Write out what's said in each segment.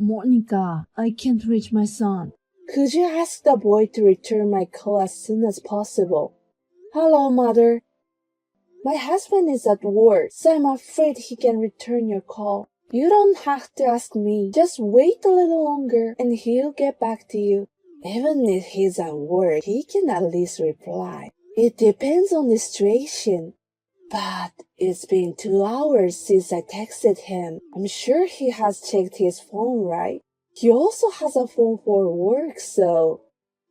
Monica, I can't reach my son. Could you ask the boy to return my call as soon as possible? Hello, Mother. My husband is at work, so I'm afraid he can return your call. You don't have to ask me. Just wait a little longer and he'll get back to you. Even if he's at work, he can at least reply. It depends on the situation. But it's been 2 hours since I texted him. I'm sure he has checked his phone, right? He also has a phone for work, so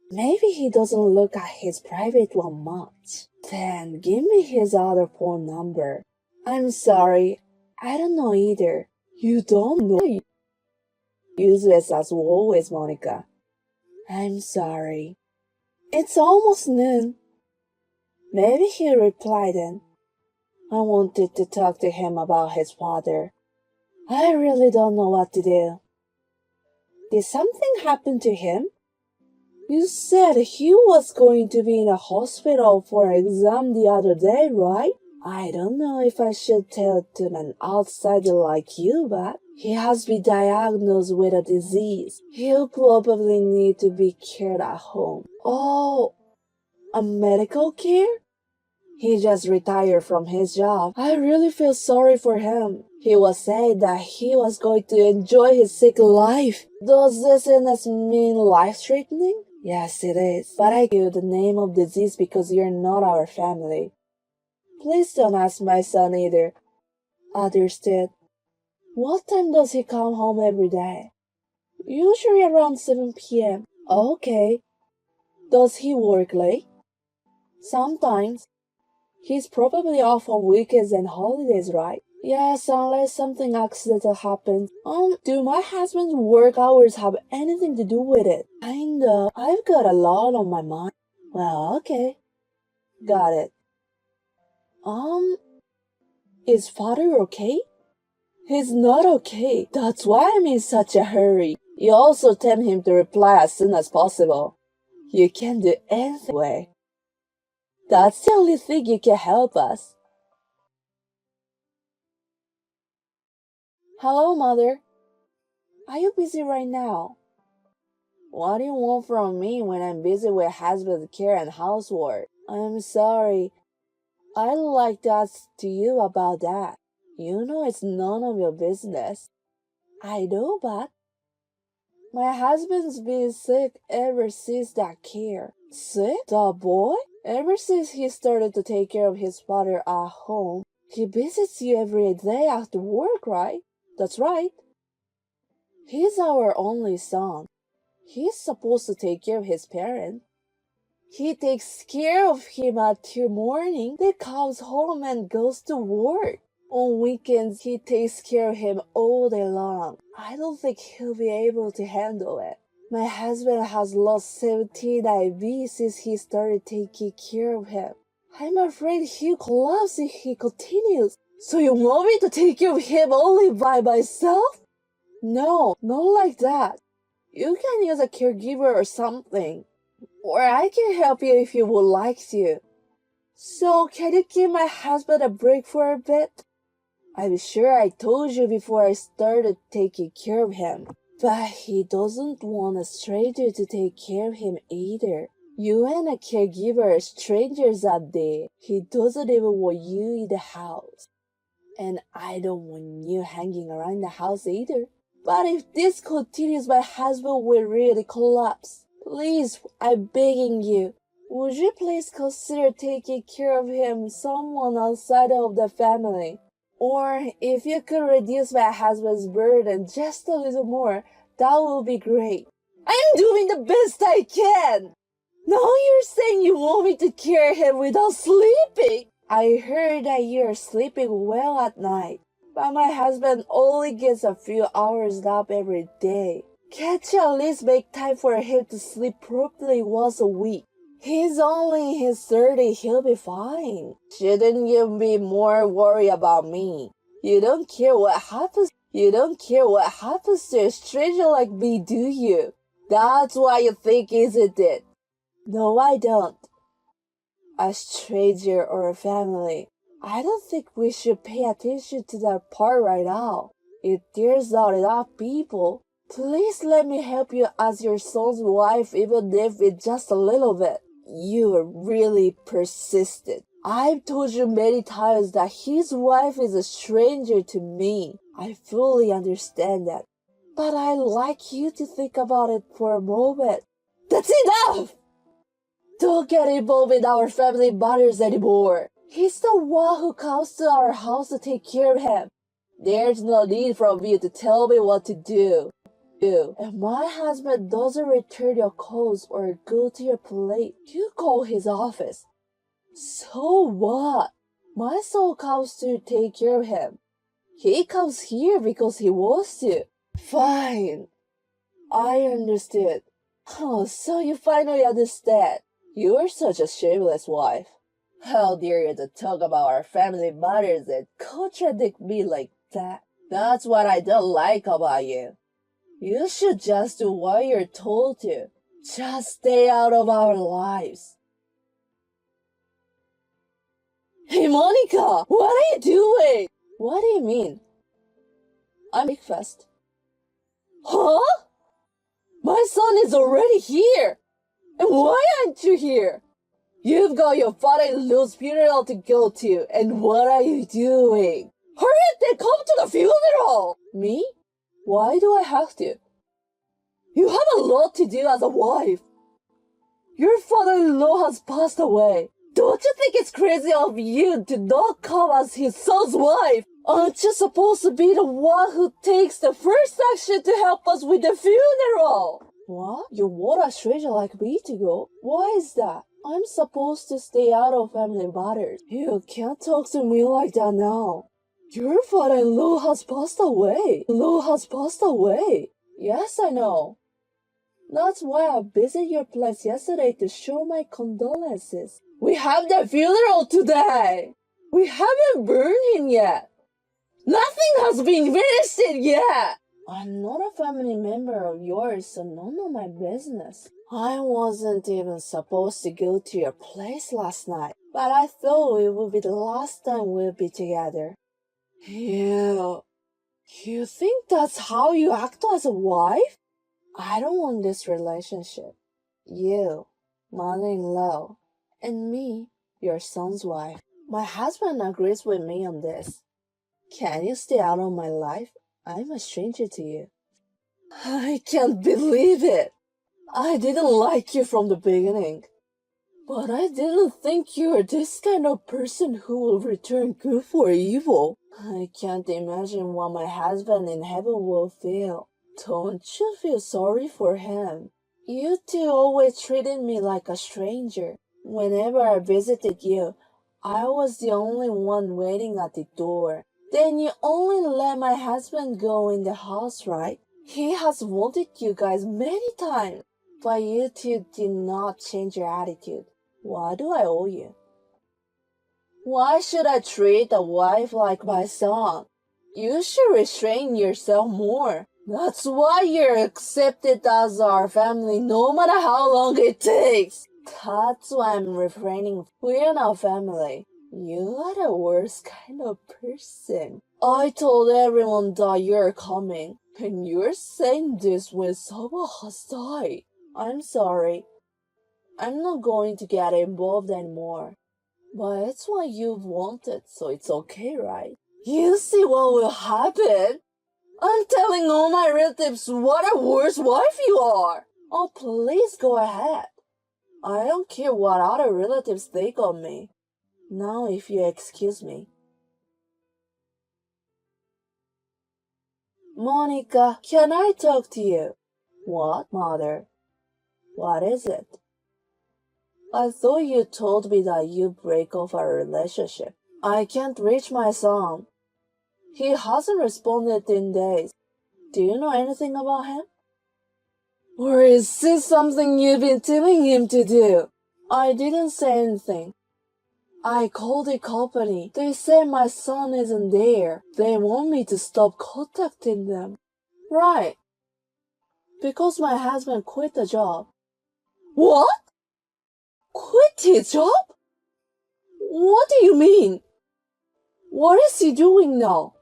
maybe he doesn't look at his private one much. Then give me his other phone number. I'm sorry, I don't know either. You don't know? Useless as always, Monica. I'm sorry. It's almost noon. Maybe he'll reply then. I wanted to talk to him about his father. I really don't know what to do. Did something happen to him? You said he was going to be in a hospital for an exam the other day, right? I don't know if I should tell it to an outsider like you, but he has been diagnosed with a disease. He'll probably need to be cared at home. Oh, a medical care? He just retired from his job. I really feel sorry for him. He was saying that he was going to enjoy his sick life. Does this illness mean life-threatening? Yes, it is. But I give you the name of the disease because you're not our family. Please don't ask my son either. Understood. What time does he come home every day? Usually around 7 p.m. Okay. Does he work late? Sometimes. He's probably off on weekends and holidays, right? Yes, unless something accidental happens. Do my husband's work hours have anything to do with it? Kinda. I've got a lot on my mind. Well, okay. Got it. Is father okay? He's not okay. That's why I'm in such a hurry. You also tell him to reply as soon as possible. You can't do anything. That's the only thing you can help us. Hello, Mother. Are you busy right now? What do you want from me when I'm busy with husband care and housework? I'm sorry. I'd like to ask to you about that. You know it's none of your business. I know, but my husband's been sick ever since that care. Sick? The boy? Ever since he started to take care of his father at home, he visits you every day after work, right? That's right. He's our only son. He's supposed to take care of his parents. He takes care of him until morning, then comes home and goes to work. On weekends, he takes care of him all day long. I don't think he'll be able to handle it. My husband has lost 17 IB since he started taking care of him. I'm afraid he'll collapse if he continues. So you want me to take care of him only by myself? No, not like that. You can use a caregiver or something. Or I can help you if you would like to. So can you give my husband a break for a bit? I'm sure I told you before I started taking care of him. But he doesn't want a stranger to take care of him either. You and a caregiver are strangers that day. He doesn't even want you in the house. And I don't want you hanging around the house either. But if this continues, my husband will really collapse. Please, I'm begging you. Would you please consider taking care of him, someone outside of the family? Or if you could reduce my husband's burden just a little more, that would be great. I'm doing the best I can! Now you're saying you want me to carry him without sleeping? I heard that you're sleeping well at night, but my husband only gets a few hours nap every day. Can't you at least make time for him to sleep properly once a week? He's only in his 30s, he'll be fine. Shouldn't you be more worried about me? You don't care what happens to a stranger like me, do you? That's what you think, isn't it? No, I don't. A stranger or a family. I don't think we should pay attention to that part right now. If there's not enough people, Please let me help you as your son's wife, even if it's just a little bit. You are really persistent. I've told you many times that his wife is a stranger to me. I fully understand that. But I'd like you to think about it for a moment. That's enough! Don't get involved in our family matters anymore. He's the one who comes to our house to take care of him. There's no need for you to tell me what to do. If my husband doesn't return your calls or go to your place, you call his office. So what? My son comes to take care of him. He comes here because he wants to. Fine. I understood. Oh, so you finally understand. You're such a shameless wife. How dare you to talk about our family matters and contradict me like that? That's what I don't like about you. You should just do what you're told to. Just stay out of our lives. Hey, Monica, what are you doing? What do you mean? I'm breakfast. Huh? My son is already here. And why aren't you here? You've got your father-in-law's funeral to go to, and what are you doing? Hurry and come to the funeral! Me? Why do I have to? You have a lot to do as a wife. Your father-in-law has passed away. Don't you think it's crazy of you to not come as his son's wife? Aren't you supposed to be the one who takes the first action to help us with the funeral? What? You want a stranger like me to go? Why is that? I'm supposed to stay out of family matters. You can't talk to me like that now. Your father-in-law has passed away. Yes, I know. That's why I visited your place yesterday to show my condolences. We have the funeral today. We haven't burned him yet. Nothing has been finished yet. I'm not a family member of yours, so none of my business. I wasn't even supposed to go to your place last night, but I thought it would be the last time we'll be together. You think that's how you act as a wife? I don't want this relationship. You, mother-in-law, and me, your son's wife. My husband agrees with me on this. Can you stay out of my life? I'm a stranger to you. I can't believe it. I didn't like you from the beginning. But I didn't think you were this kind of person who will return good for evil. I can't imagine what my husband in heaven will feel. Don't you feel sorry for him? You two always treated me like a stranger. Whenever I visited you, I was the only one waiting at the door. Then you only let my husband go in the house, right? He has wanted you guys many times, but you two did not change your attitude. What do I owe you? Why should I treat a wife like my son? You should restrain yourself more. That's why you're accepted as our family no matter how long it takes. That's why I'm refraining. We're not family. You are the worst kind of person. I told everyone that you're coming, and you're saying this when someone has died. I'm sorry. I'm not going to get involved anymore. But it's what you've wanted, so it's okay, right? You see what will happen? I'm telling all my relatives what a worse wife you are. Oh, please go ahead. I don't care what other relatives think of me. Now, if you excuse me. Monica, can I talk to you? What, mother? What is it? I thought you told me that you break off our relationship. I can't reach my son. He hasn't responded in days. Do you know anything about him? Or is this something you've been telling him to do? I didn't say anything. I called the company. They said my son isn't there. They want me to stop contacting them. Right. Because my husband quit the job. What? Quit his job? What do you mean? What is he doing now?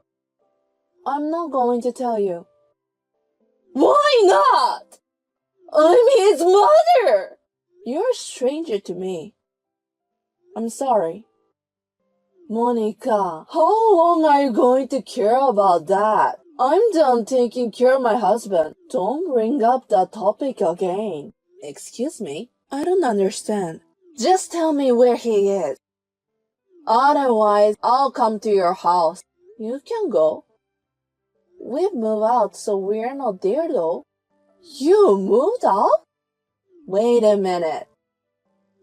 I'm not going to tell you. What? not! I'm his mother! You're a stranger to me. I'm sorry. Monica, how long are you going to care about that? I'm done taking care of my husband. Don't bring up that topic again. Excuse me? I don't understand. Just tell me where he is. Otherwise, I'll come to your house. You can go. We've moved out, so we're not there though. You moved out? Wait a minute.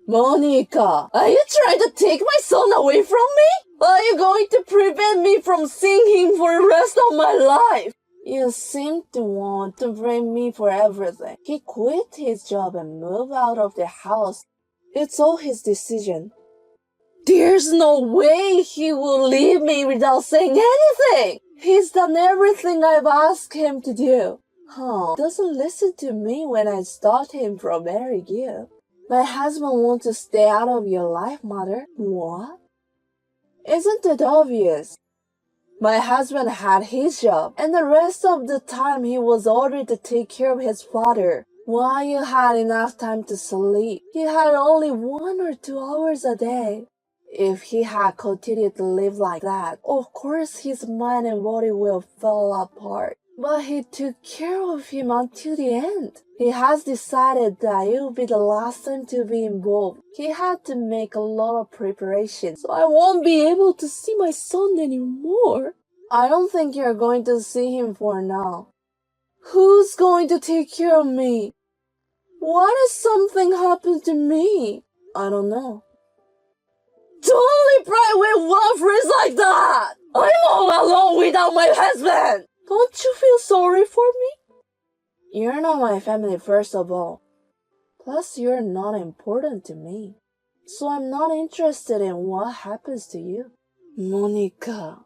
Monica, are you trying to take my son away from me? Are you going to prevent me from seeing him for the rest of my life? You seem to want to blame me for everything. He quit his job and moved out of the house. It's all his decision. There's no way he will leave me without saying anything. He's done everything I've asked him to do. Doesn't listen to me when I stop him from marrying you. My husband wants to stay out of your life, Mother. What? Isn't it obvious? My husband had his job, and the rest of the time he was ordered to take care of his father. While you had enough time to sleep, he had only 1 or 2 hours a day. If he had continued to live like that, of course his mind and body will fall apart. But he took care of him until the end. He has decided that it will be the last time to be involved. He had to make a lot of preparations, so I won't be able to see my son anymore. I don't think you're going to see him for now. Who's going to take care of me? What if something happened to me? I don't know. Don't reply with one phrase like that! I'm all alone without my husband! Don't you feel sorry for me? You're not my family, first of all. Plus, you're not important to me. So I'm not interested in what happens to you. Monica,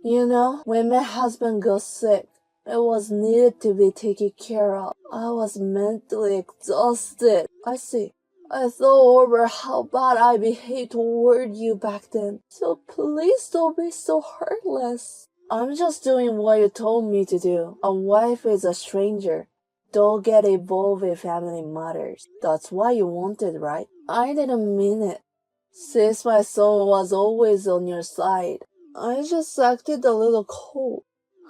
you know, when my husband got sick, it was needed to be taken care of. I was mentally exhausted. I see. I thought over how bad I behaved toward you back then. So please don't be so heartless. I'm just doing what you told me to do. A wife is a stranger. Don't get involved with family matters. That's what you wanted, right? I didn't mean it. Since my son was always on your side, I just acted a little cold.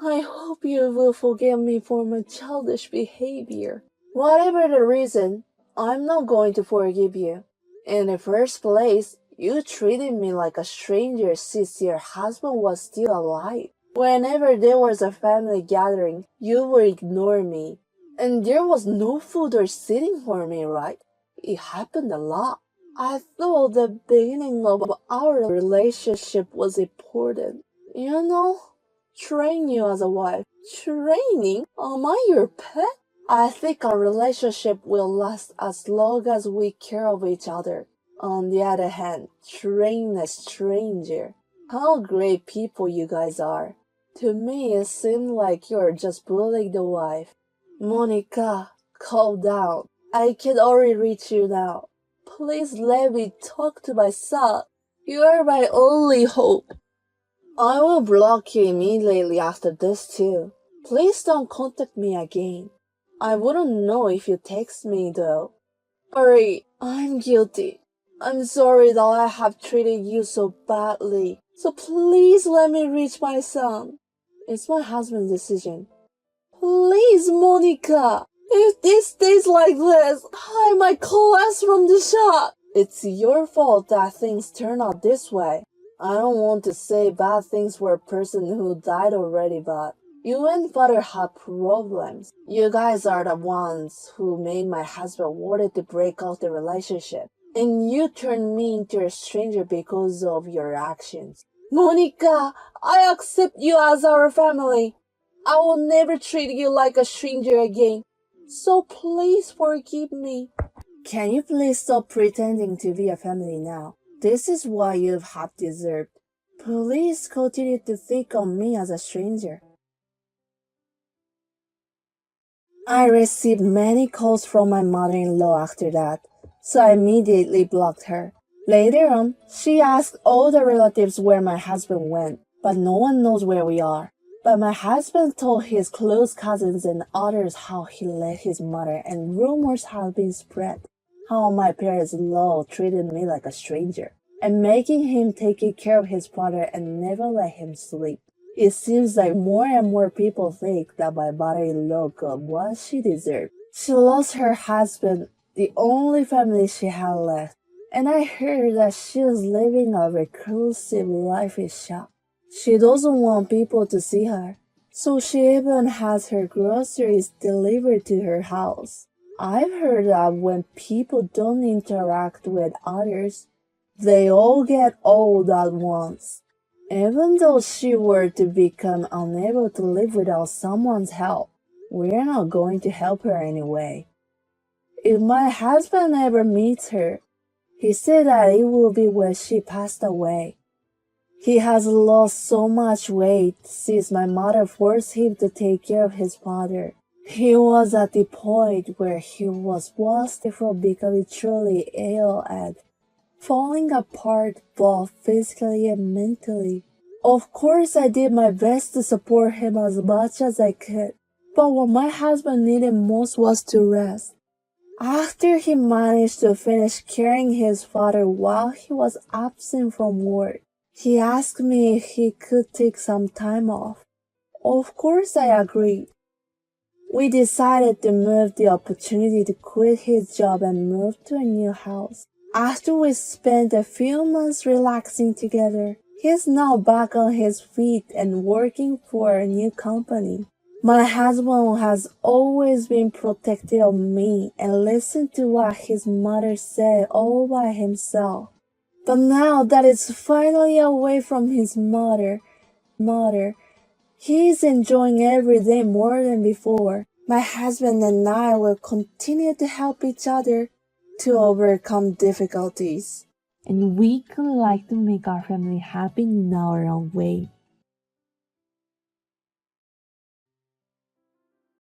I hope you will forgive me for my childish behavior. Whatever the reason, I'm not going to forgive you. In the first place, you treated me like a stranger since your husband was still alive. Whenever there was a family gathering, you would ignore me. And there was no food or sitting for me, right? It happened a lot. I thought the beginning of our relationship was important. You know, train you as a wife. Training? Am I your pet? I think our relationship will last as long as we care of each other. On the other hand, train a stranger. How great people you guys are. To me, it seemed like you're just bullying the wife. Monica, calm down. I can already reach you now. Please let me talk to my son. You are my only hope. I will block you immediately after this too. Please don't contact me again. I wouldn't know if you text me though. Hurry, I'm guilty. I'm sorry that I have treated you so badly. So please let me reach my son. It's my husband's decision. Please, Monica. If this stays like this, I might collapse from the shock. It's your fault that things turn out this way. I don't want to say bad things for a person who died already, but you and father have problems. You guys are the ones who made my husband wanted to break off the relationship. And you turned me into a stranger because of your actions. Monica, I accept you as our family. I will never treat you like a stranger again. So please forgive me. Can you please stop pretending to be a family now? This is what you have deserved. Please continue to think of me as a stranger. I received many calls from my mother-in-law after that, so I immediately blocked her. Later on, she asked all the relatives where my husband went, but no one knows where we are. But my husband told his close cousins and others how he left his mother, and rumors have been spread how my parents-in-law treated me like a stranger, and making him take care of his father and never let him sleep. It seems like more and more people think that my mother-in-law got what she deserved. She lost her husband, the only family she had left, and I heard that she was living a reclusive life in shock. She doesn't want people to see her, so she even has her groceries delivered to her house. I've heard that when people don't interact with others, they all get old at once. Even though she were to become unable to live without someone's help, we're not going to help her anyway. If my husband ever meets her, he said that it will be when she passed away. He has lost so much weight since my mother forced him to take care of his father. He was at the point where he was lost from becoming truly ill and falling apart both physically and mentally. Of course, I did my best to support him as much as I could, but what my husband needed most was to rest. After he managed to finish caring his father while he was absent from work, he asked me if he could take some time off. Of course, I agreed. We decided to move the opportunity to quit his job and move to a new house. After we spent a few months relaxing together, he's now back on his feet and working for a new company. My husband has always been protective of me and listened to what his mother said all by himself. But now that it's finally away from his mother, he is enjoying every day more than before. My husband and I will continue to help each other to overcome difficulties. And we could like to make our family happy in our own way.